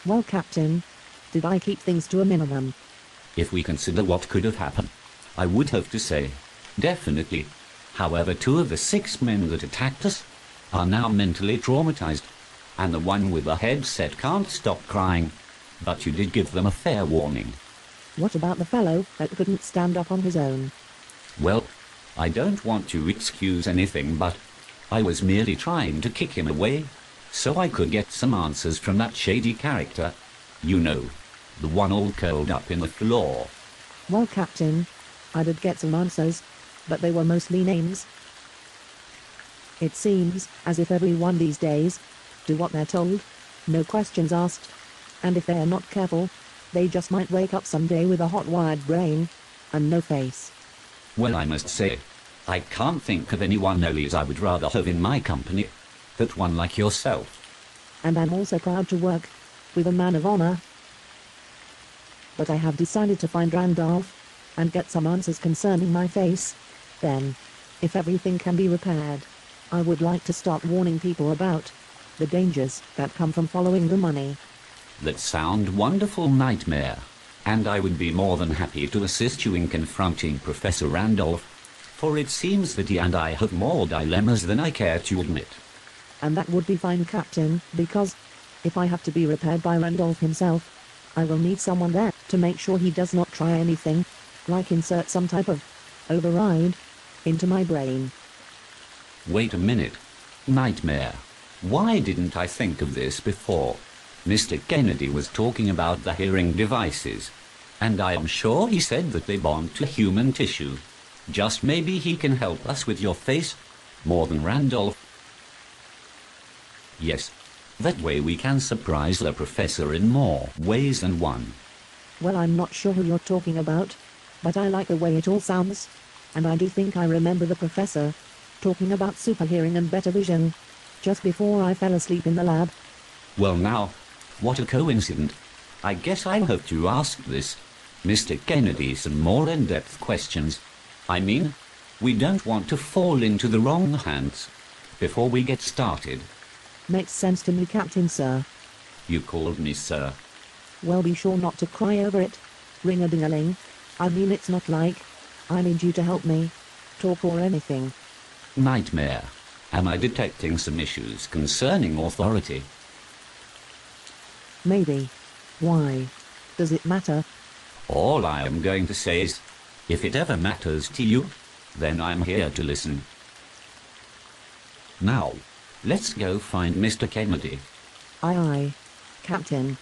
Well, Captain, did I keep things to a minimum? If we consider what could have happened, I would have to say, definitely. However, 2 of the 6 men that attacked us are now mentally traumatized, and the one with the headset can't stop crying. But you did give them a fair warning. What about the fellow that couldn't stand up on his own? Well, I don't want to excuse anything, but I was merely trying to kick him away, so I could get some answers from that shady character. You know, the one all curled up in the floor. Well, Captain, I did get some answers, but they were mostly names. It seems as if everyone these days do what they're told, no questions asked. And if they're not careful, they just might wake up someday with a hot-wired brain and no face. Well, I must say, I can't think of anyone else I would rather have in my company than one like yourself. And I'm also proud to work with a man of honor. But I have decided to find Randolph and get some answers concerning my face. Then, if everything can be repaired, I would like to start warning people about the dangers that come from following the money. That sound wonderful, Nightmare, and I would be more than happy to assist you in confronting Professor Randolph, for it seems that he and I have more dilemmas than I care to admit. And that would be fine, Captain, because if I have to be repaired by Randolph himself, I will need someone there to make sure he does not try anything, like insert some type of override into my brain. Wait a minute, Nightmare. Why didn't I think of this before? Mr. Kennedy was talking about the hearing devices, and I am sure he said that they bond to human tissue. Just maybe he can help us with your face, more than Randolph. Yes, that way we can surprise the professor in more ways than one. Well, I'm not sure who you're talking about, but I like the way it all sounds, and I do think I remember the professor talking about super hearing and better vision just before I fell asleep in the lab. Well now, what a coincidence. I guess I'll have to ask this Mr. Kennedy some more in-depth questions. I mean, we don't want to fall into the wrong hands before we get started. Makes sense to me, Captain, sir. You called me sir. Well, be sure not to cry over it. Ring-a-ding-a-ling. I mean, it's not like I need you to help me talk or anything. Nightmare, am I detecting some issues concerning authority? Maybe. Why? Does it matter? All I am going to say is, if it ever matters to you, then I'm here to listen. Now, let's go find Mr. Kennedy. Aye, aye, Captain.